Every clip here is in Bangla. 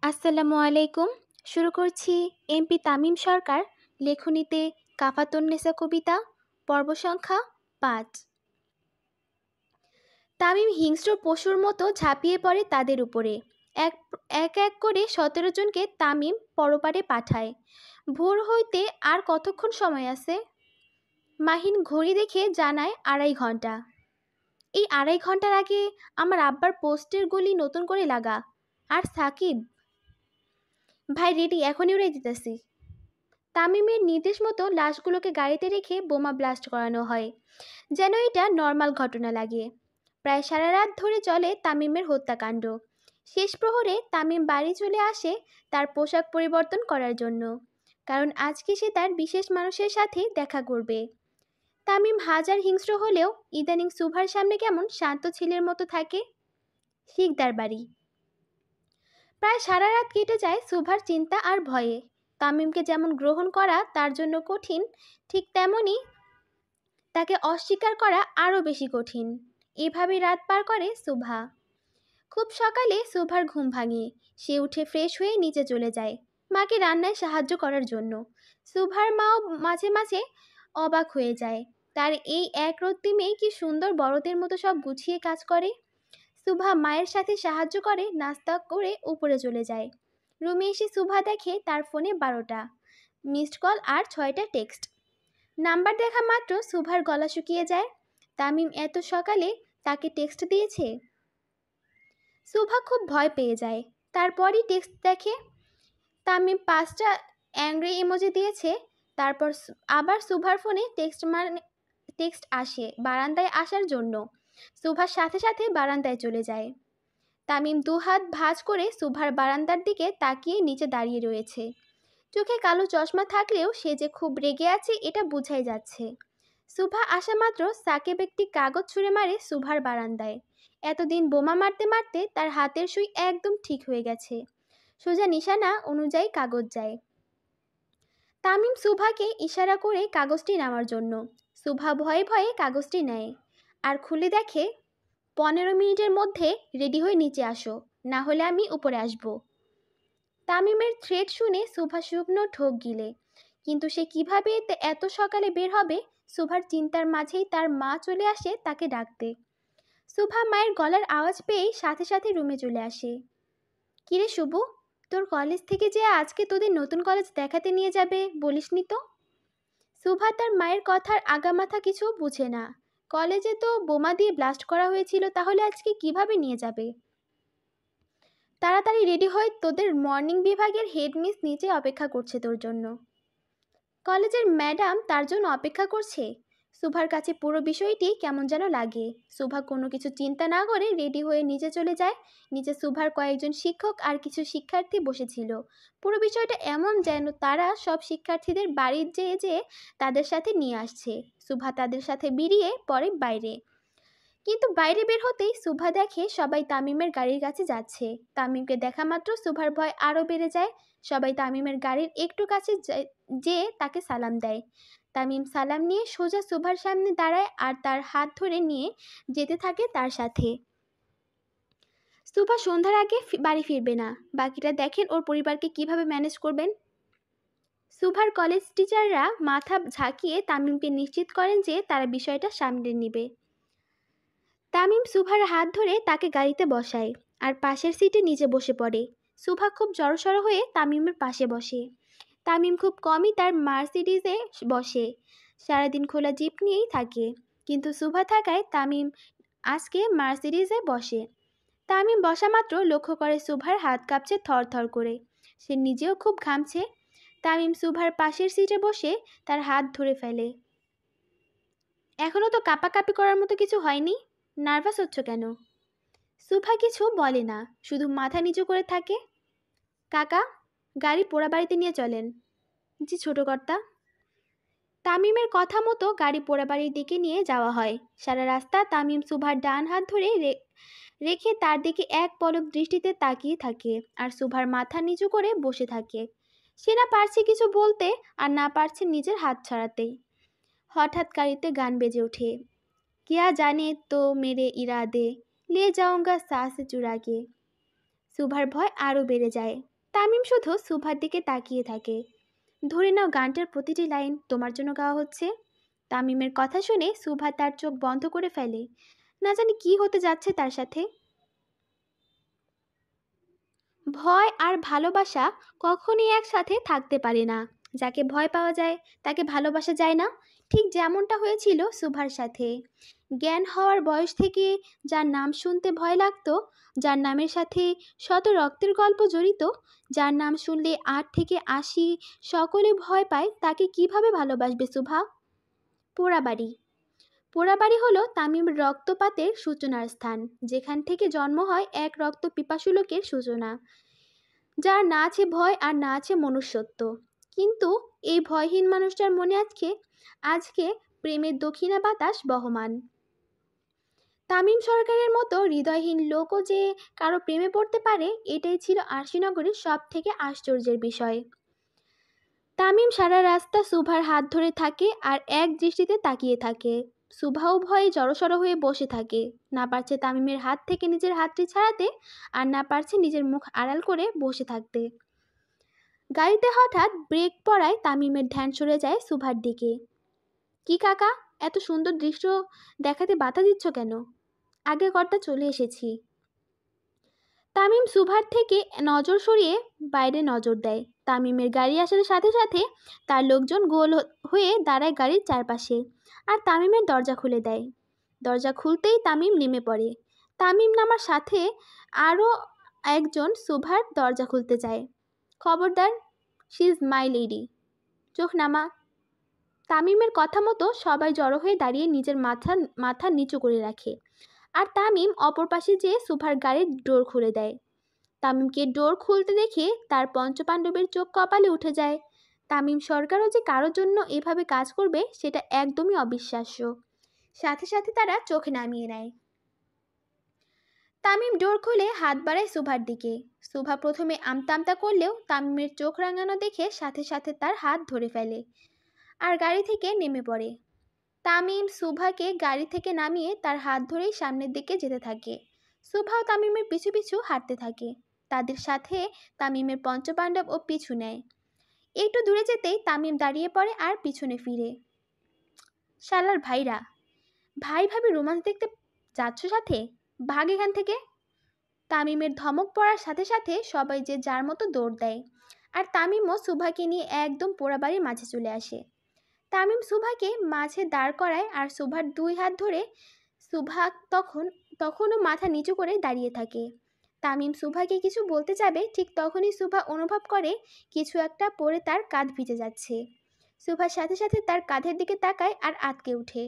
আসসালামু আলাইকুম। শুরু করছি এমপি তামিম সরকার লেখনীতে কাফাতুন্নেসা কবিতা পর্ব সংখ্যা ৫। তামিম হিংস্র পশুর মতো ঝাঁপিয়ে পড়ে তাদের উপরে। এক এক এক করে ১৭ জনকে তামিম পরপারে পাঠায়। ভোর হইতে আর কতক্ষণ সময় আছে? মাহিন ঘড়ি দেখে জানায় ২.৫ ঘন্টা। এই ২.৫ ঘন্টার আগে আমার আব্বার পোস্টের গুলি নতুন করে লাগা। আর সাকিব ভাই রেডি, এখনই উড়াই দিতেছি। তামিমের নির্দেশ মতো লাশগুলোকে গাড়িতে রেখে বোমা ব্লাস্ট করানো হয়, যেন এটা নর্মাল ঘটনা লাগে। প্রায় সারা রাত ধরে চলে তামিমের হত্যাকাণ্ড। শেষ প্রহরে তামিম বাড়ি চলে আসে তার পোশাক পরিবর্তন করার জন্য, কারণ আজকে সে তার বিশেষ মানুষের সাথে দেখা করবে। তামিম হাজার হিংস্র হলেও ইদানিং সুভার সামনে কেমন শান্ত ছেলের মতো থাকে। শিকদার বাড়ি। প্রায় সারা রাত কেটে যায় সুভার চিন্তা আর ভয়ে। তামিমকে যেমন গ্রহণ করা তার জন্য কঠিন, ঠিক তেমনই তাকে অস্বীকার করা আরও বেশি কঠিন। এভাবে রাত পার করে সুভা। খুব সকালে সুভার ঘুম ভাঙে। সে উঠে ফ্রেশ হয়ে নিচে চলে যায় মাকে রান্নায় সাহায্য করার জন্য। সুভার মাও মাঝে মাঝে অবাক হয়ে যায়, তার এই একরত্তি মেয়ে কি সুন্দর বড়দের মতো সব গুছিয়ে কাজ করে। সুভা মায়ের সাথে সাহায্য করে, নাস্তা করে উপরে চলে যায়। রুমে এসে সুভা দেখে তার ফোনে ১২টা মিসড কল আর ৬টা টেক্সট। নাম্বার দেখা মাত্র সুভার গলা শুকিয়ে যায়। তামিম এত সকালে তাকে টেক্সট দিয়েছে। সুভা খুব ভয় পেয়ে যায়। তারপরই টেক্সট দেখে তামিম ৫টা অ্যাংরি ইমোজি দিয়েছে। তারপর আবার সুভার ফোনে টেক্সট আসে বারান্দায় আসার জন্য। সুভার সাথে সাথে বারান্দায় চলে যায়। তামিম দুহাত ভাঁজ করে সুভার বারান্দার দিকে তাকিয়ে নিচে দাঁড়িয়ে রয়েছে। চোখে কালো চশমা থাকলেও সে যে খুব রেগে আছে এটা বোঝাই যাচ্ছে। সুভা আসা মাত্র সাকিব একটি কাগজ ছুঁড়ে মারে সুভার বারান্দায়। এতদিন বোমা মারতে মারতে তার হাতের সুই একদম ঠিক হয়ে গেছে। সোজা নিশানা অনুযায়ী কাগজ যায়। তামিম সুভাকে ইশারা করে কাগজটি নেওয়ার জন্য। সুভা ভয়ে ভয়ে কাগজটি নেয় আর খুলে দেখে ১৫ মিনিটের মধ্যে রেডি হয়ে নিচে আসো, না হলে আমি উপরে আসব। তামিমের থ্রেট শুনে সুভা শুকনো ঢোক গিলে, কিন্তু সে কিভাবে এত সকালে বের হবে। সুভার চিন্তার মাঝেই তার মা চলে আসে তাকে ডাকতে। সুভা মায়ের গলার আওয়াজ পেয়েই সাথে সাথে রুমে চলে আসে। কিরে শুভু, তোর কলেজ থেকে যে আজকে তোদের নতুন কলেজ দেখাতে নিয়ে যাবে বলিসনি তো? সুভা তার মায়ের কথার আগামাথা কিছু বুঝে না। কলেজে তো বোমা দিয়ে ব্লাস্ট করা হয়েছিল, তাহলে আজকে কিভাবে নিয়ে যাবে? তাড়াতাড়ি রেডি হয়ে তোদের মর্নিং বিভাগের হেড মিস নিচে অপেক্ষা করছে তোর জন্য। কলেজের ম্যাডাম তার জন্য অপেক্ষা করছে। সুভার কাছে পুরো বিষয়টি কেমন যেন লাগে। সুভা কোনো কিছু চিন্তা না করে রেডি হয়ে নিচে চলে যায়। নিচে সুভার কয়েকজন শিক্ষক আর কিছু শিক্ষার্থী বসেছিল। পুরো বিষয়টা এমন যেন তারা সব শিক্ষার্থীদের বাড়ির যেয়ে যেয়ে তাদের সাথে নিয়ে আসছে। সুভা তাদের সাথে বেরিয়ে পড়ে বাইরে। কিন্তু বাইরে বের হতেই সুভা দেখে সবাই তামিমের গাড়ির কাছে যাচ্ছে। তামিমকে দেখা মাত্র সুভার ভয় আরও বেড়ে যায়। সবাই তামিমের গাড়ির একটু কাছে যেয়ে তাকে সালাম দেয়। তামিম সালাম নিয়ে সোজা সুভার সামনে দাঁড়ায় আর তার হাত ধরে নিয়ে যেতে থাকে তার সাথে। সুভা সন্ধ্যার আগে বাড়ি ফিরবে না। বাকিটা দেখেন ওর পরিবারকে কিভাবে ম্যানেজ করবেন। সুভার কলেজ টিচাররা মাথা ঝাঁকিয়ে তামিমকে নিশ্চিত করেন যে তারা বিষয়টা সামলে নেবে। তামিম সুভার হাত ধরে তাকে গাড়িতে বসায় আর পাশের সিটে নিচে বসে পড়ে। সুভা খুব জড়সড় হয়ে তামিমের পাশে বসে। তামিম খুব কমই তার মার্সিডিজে বসে, সারাদিন খোলা জিপ নিয়েই থাকে। কিন্তু সুভা থাকায় তামিম আজকে মার্সিডিজে বসে। তামিম বসা মাত্র লক্ষ্য করে সুভার হাত কাঁপছে থরথর করে। সে নিজেও খুব ঘামছে। তামিম সুভার পাশের সিটে বসে তার হাত ধরে ফেলে। এখনও তো কাঁপাকাঁপি করার মতো কিছু হয়নি, নার্ভাস হচ্ছ কেন? সুভা কিছু বলে না, শুধু মাথা নিচু করে থাকে। কাকা, গাড়ি পোড়াবাড়িতে নিয়ে চলেন। জি ছোট কর্তা। তামিমের কথা মতো গাড়ি পোড়াবাড়ির দিকে নিয়ে যাওয়া হয়। সারা রাস্তা তামিম সুভার ডান হাত ধরে রেখে তার দিকে এক পলক দৃষ্টিতে তাকিয়ে থাকে আর সুভার মাথা নিচু করে বসে থাকে। সে না পারছে কিছু বলতে আর না পারছে নিজের হাত ছাড়াতে। হঠাৎ গাড়িতে গান বেজে ওঠে। क्या जाने तो मेरे इरादे ले जाऊंगा सांस चुरा के। সুভার ভয় আরও বেড়ে যায়। তামিম শুধু সুভার দিকে তাকিয়ে থাকে। ধরে নাও গানটার প্রতিটি লাইন তোমার জন্য গাওয়া হচ্ছে। তামিমের কথা শুনে সুভা তার চোখ বন্ধ করে ফেলে। না জানি কি হতে যাচ্ছে তার সাথে। ভয় আর ভালোবাসা কখনই একসাথে থাকতে পারে না। যাকে ভয় পাওয়া যায় তাকে ভালোবাসা যায় না। ঠিক যেমনটা হয়েছিল সুভার সাথে। জ্ঞান হওয়ার বয়স থেকে যার নাম শুনতে ভয় লাগতো, যার নামের সাথে শত রক্তের গল্প জড়িত, যার নাম শুনলে 8 থেকে 80 সকলে ভয় পায়, তাকে কিভাবে ভালোবাসবে সুভা? পোড়াবাড়ি। পোড়াবাড়ি হলো তামিমের রক্তপাতের সূচনার স্থান, যেখান থেকে জন্ম হয় এক রক্ত পিপাসু লোকের সূচনা, যার না আছে ভয় আর না আছে মনুষ্যত্ব। কিন্তু এই ভয়হীন মানুষটার মনে আজকে আজকে প্রেমের দক্ষিণা বাতাস বহমান। তামিম সরকারের মতো হৃদয়হীন লোকও যে কারো প্রেমে পড়তে পারে, এটাই ছিল আরশিনগরের সব থেকে আশ্চর্যের বিষয়। তামিম সারা রাস্তা সুভার হাত ধরে থাকে আর এক দৃষ্টিতে তাকিয়ে থাকে। সুভাও ভয়ে জড়সড় হয়ে বসে থাকে, না পারছে তামিমের হাত থেকে নিজের হাতটি ছাড়াতে, আর না পারছে নিজের মুখ আড়াল করে বসে থাকতে। গাড়িতে হঠাৎ ব্রেক পড়ায় তামিমের ধ্যান সরে যায় সুভার দিকে। কি কাকা, এত সুন্দর দৃশ্য দেখাতে বাধা দিচ্ছ কেন? আগে কর্তা চলে এসেছি। তামিম সুভার থেকে নজর সরিয়ে বাইরে নজর দেয়। তামিমের গাড়ি আসার সাথে সাথে তার লোকজন গোল হয়ে দাঁড়ায় গাড়ির চারপাশে, আর তামিমের দরজা খুলে দেয়। দরজা খুলতেই তামিম নেমে পড়ে। তামিম নামার সাথে আরও একজন সুভার দরজা খুলতে যায়। খবরদার, শি ইজ মাই লেডি, চোখ নামা। তামিমের কথা মতো সবাই জড়ো হয়ে দাঁড়িয়ে নিজের মাথা নিচু করে রাখে, আর তামিম অপর পাশে যেয়ে সুভার গাড়ির ডোর খুলে দেয়। তামিমকে ডোর খুলতে দেখে তার পঞ্চপাণ্ডবের চোখ কপালে উঠে যায়। তামিম সরকারও যে কারোর জন্য এভাবে কাজ করবে সেটা একদমই অবিশ্বাস্য। সাথে সাথে তারা চোখ নামিয়ে নেয়। তামিম ডোর খুলে হাত বাড়ায় সুভার দিকে। সুভা প্রথমে আমতা আমতা করলেও তামিমের চোখ রাঙানো দেখে সাথে সাথে তার হাত ধরে ফেলে আর গাড়ি থেকে নেমে পড়ে। তামিম সুভাকে গাড়ি থেকে নামিয়ে তার হাত ধরেই সামনের দিকে যেতে থাকে। সুভাও তামিমের পিছু পিছু হাঁটতে থাকে। তাদের সাথে তামিমের পঞ্চপাণ্ডব ও পিছু নেয়। একটু দূরে যেতেই তামিম দাঁড়িয়ে পড়ে আর পিছনে ফিরে। শালার ভাইরা, ভাই ভাবি রোমান্স দেখতে যাচ্ছ সাথে, ভাগ এখান থেকে। তামিমের ধমক পড়ার সাথে সাথে সবাই যে যার মতো দৌড় দেয়, আর তামিমও সুভাকে নিয়ে একদম পোড়াবাড়ির মাঝে চলে আসে। তামিম সুভাকে মাঝে দাঁড় করায় আর সুভার 2 হাত ধরে। সুভা তখনও মাথা নিচু করে দাঁড়িয়ে থাকে। তামিম সুভাকে কিছু বলতে যাবে, ঠিক তখনই সুভা অনুভব করে কিছু একটা পড়ে তার কাঁধ ভিজে যাচ্ছে। সুভার সাথে সাথে তার কাঁধের দিকে তাকায় আর আঁতকে ওঠে।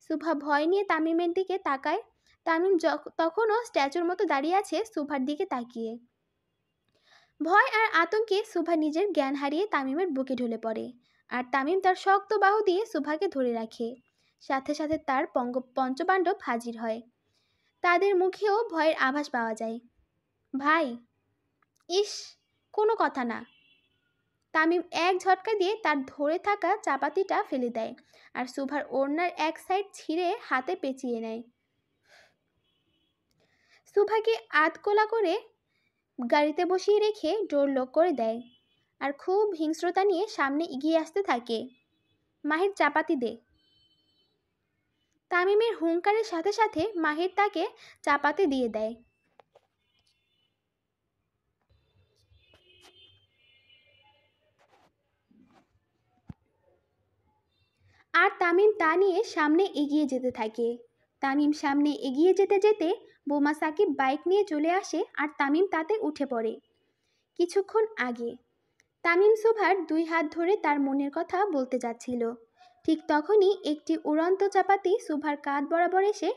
সুভা ভয় নিয়ে তামিমের দিকে তাকায়। তামিম তখনও স্ট্যাচুর মতো দাঁড়িয়ে আছে সুভার দিকে তাকিয়ে। ভয় আর আতঙ্কে সুভা নিজের জ্ঞান হারিয়ে তামিমের বুকে ঢলে পড়ে, আর তামিম তার শক্ত বাহু দিয়ে সুভাকে ধরে রাখে। সাথে সাথে তার পঞ্চপাণ্ডব হাজির হয়। তাদের মুখেও ভয়ের আভাস পাওয়া যায়। ভাই, ইস, কোনো কথা না। তামিম এক ঝটকা দিয়ে তার ধরে থাকা চাপাতিটা ফেলে দেয় আর সুভার ওড়নার এক সাইড ছিঁড়ে হাতে পেঁচিয়ে নেয়। সুভাকে আধকোলা করে গাড়িতে বসিয়ে রেখে ডোর লক করে দেয় আর খুব হিংস্রতা নিয়ে সামনে এগিয়ে আসতে থাকে। মাহির চাপাতি দে। তামিমের হুঙ্কারের সাথে সাথে মাহির তাকে চাপাতি দিয়ে দেয়। আর তামিম তা নিয়ে সামনে এগিয়ে যেতে থাকে। তামিম সামনে এগিয়ে যেতে যেতে বোমা সাকিব বাইক নিয়ে চলে আসে আর তামিম তাতে উঠে পড়ে। কিছুক্ষণ আগে তামিম সুভার 2 হাত ধরে তার মনের কথা বলতে যাচ্ছিল, ঠিক তখনই একটি উড়ন্ত চাপাতি সুভার কাঁধ বরাবর এসে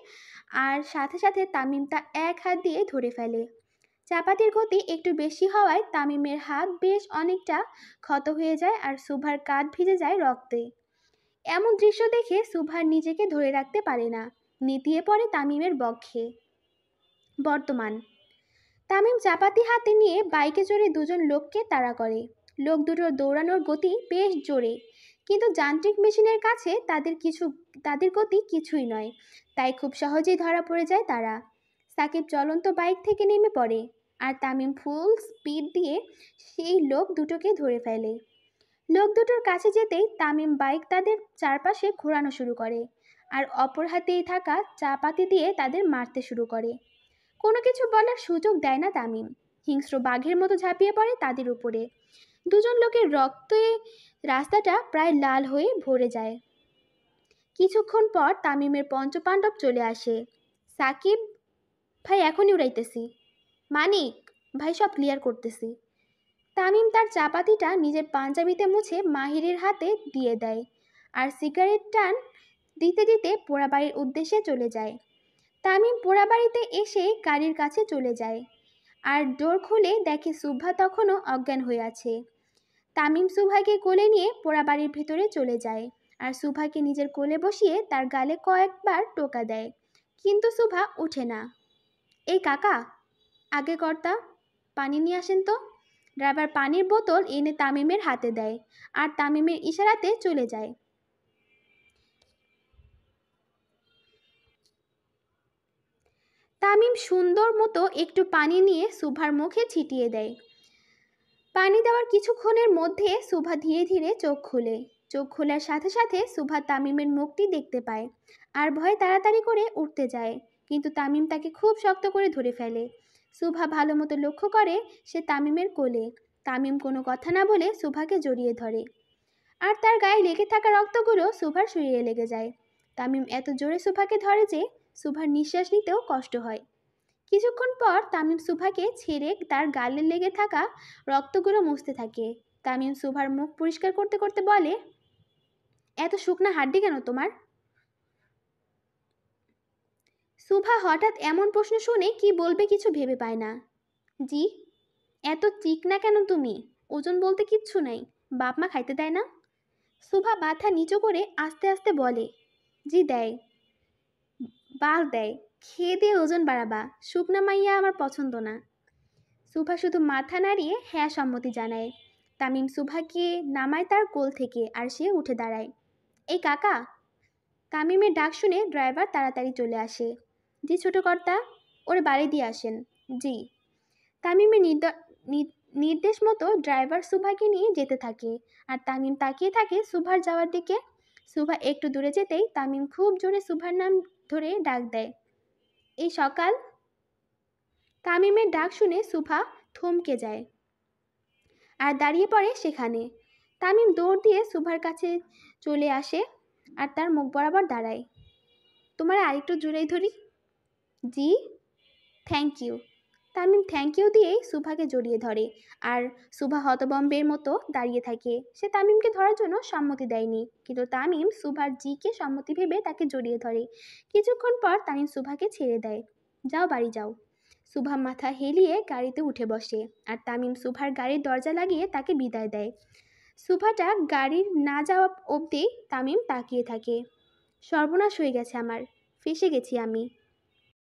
আর সাথে সাথে তামিম তা এক হাত দিয়ে ধরে ফেলে। চাপাতির গতি একটু বেশি হওয়ায় তামিমের হাত বেশ অনেকটা ক্ষত হয়ে যায় আর সুভার কাঁধ ভিজে যায় রক্তে। এমন দৃশ্য দেখে সুভার নিজেকে ধরে রাখতে পারে না, নেতিয়ে পড়ে তামিমের বক্ষে। বর্তমান তামিম চাপাতি হাতে নিয়ে বাইকে চড়ে দুজন লোককে তাড়া করে। লোক দুটোর দৌড়ানোর গতি বেশ জোরে, কিন্তু যান্ত্রিক মেশিনের কাছে তাদের গতি কিছুই নয়, তাই খুব সহজেই ধরা পড়ে যায় তারা। সাকিব চলন্ত বাইক থেকে নেমে পড়ে। আর তামিম ফুল স্পিড দিয়ে সেই লোক দুটোকে ধরে ফেলে। লোক দুটোর কাছে যেতেই তামিম বাইক তাদের চারপাশে ঘোরানো শুরু করে আর অপর হাতেই থাকা চাপাতি দিয়ে তাদের মারতে শুরু করে। কোনো কিছু বলার সুযোগ দেয় না তামিম, হিংস্র বাঘের মতো ঝাঁপিয়ে পড়ে তাদের উপরে। দুজন লোকের রক্তে রাস্তাটা প্রায় লাল হয়ে ভরে যায়। কিছুক্ষণ পর তামিমের পঞ্চপাণ্ডব চলে আসে। সাকিব ভাই এখনই উড়াইতেছি, মানিক ভাই সব ক্লিয়ার করতেছি। তামিম তার চাপাতিটা নিজের পাঞ্জাবিতে মুছে মাহিরের হাতে দিয়ে দেয় আর সিগারেট টান দিতে দিতে পোড়াবাড়ির উদ্দেশ্যে চলে যায়। তামিম পোড়াবাড়িতে এসে গাড়ির কাছে চলে যায় আর ডোর খুলে দেখে সুভা তখনও অজ্ঞান হয়ে আছে। তামিম সুভাকে কোলে নিয়ে পোড়াবাড়ির ভিতরে চলে যায় আর সুভাকে নিজের কোলে বসিয়ে তার গালে কয়েকবার টোকা দেয়, কিন্তু সুভা উঠে না। এই কাকা, আগে কর্তা পানি নিয়ে আসেন তো। ড্রাইভার পানির বোতল এনে তামিমের হাতে দেয় আর তামিমের ইশারাতে চলে যায়। তামিম সুন্দর মতো একটু পানি নিয়ে সুভার মুখে ছিটিয়ে দেয়। পানি দেওয়ার কিছুক্ষণের মধ্যে সুভা ধীরে ধীরে চোখ খুলে। চোখ খোলার সাথে সাথে সুভা তামিমের মুখটি দেখতে পায় আর ভয়ে তাড়াতাড়ি করে উঠতে যায়, কিন্তু তামিম তাকে খুব শক্ত করে ধরে ফেলে। সুভা ভালো মতো লক্ষ্য করে সে তামিমের কোলে। তামিম কোনো কথা না বলে সুভাকে জড়িয়ে ধরে আর তার গায়ে লেগে থাকা রক্তগুলো সুভার শরীরে লেগে যায়। তামিম এত জোরে সুভাকে ধরে যে সুভার নিঃশ্বাস নিতেও কষ্ট হয়। কিছুক্ষণ পর তামিম সুভাকে ছেড়ে তার গালে লেগে থাকা রক্তগুলো মুছতে থাকে। তামিম সুভার মুখ পরিষ্কার করতে করতে বলে, এত শুকনা হাড্ডি কেন তোমার? সুভা হঠাৎ এমন প্রশ্ন শুনে কি বলবে কিছু ভেবে পায় না। জি। এত চিকনা কেন তুমি? ওজন বলতে কিচ্ছু নাই, বাপ মা খাইতে দেয় না? সুভা মাথা নিচু করে আস্তে আস্তে বলে, জি দেয়, বাল দেয়, খেয়ে দিয়ে ওজন বাড়াবা, শুকনা মাইয়া আমার পছন্দ না। সুভা শুধু মাথা নাড়িয়ে হ্যাঁ সম্মতি জানায়। তামিম সুভাকে নামায় তার কোল থেকে আর সে উঠে দাঁড়ায়। এই কাকা। তামিমের ডাক শুনে ড্রাইভার তাড়াতাড়ি চলে আসে। জি ছোট কর্তা, ওরে বাড়ি দিয়ে আসেন। জি। তামিমের নির্দেশ মতো ড্রাইভার সুভাকে নিয়ে যেতে থাকে আর তামিম তাকিয়ে থাকে সুভার যাওয়ার দিকে। সুভা একটু দূরে যেতেই তামিম খুব জোরে সুভার নাম ধরে ডাক দেয়, এই সকাল। তামিমের ডাক শুনে সুভা থমকে যায় আর দাঁড়িয়ে পড়ে সেখানে। তামিম দৌড় দিয়ে সুভার কাছে চলে আসে আর তার মুখ বরাবর দাঁড়ায়। তোমার আরেকটু জোরেই ধরি। জি। Thank you. Tamim thank you দিয়েই সুভাকে জড়িয়ে ধরে আর সুভা হতবম্বের মতো দাঁড়িয়ে থাকে। সে তামিমকে ধরার জন্য সম্মতি দেয়নি, কিন্তু তামিম সুভার জিকে সম্মতি ভেবে তাকে জড়িয়ে ধরে। কিছুক্ষণ পর তামিম সুভাকে ছেড়ে দেয়। যাও বাড়ি যাও। সুভা মাথা হেলিয়ে গাড়িতে উঠে বসে আর তামিম সুভার গাড়ির দরজা লাগিয়ে তাকে বিদায় দেয়। সুভাটা গাড়ির না যাওয়া অবধি তামিম তাকিয়ে থাকে। সর্বনাশ হয়ে গেছে আমার, ফেঁসে গেছি আমি।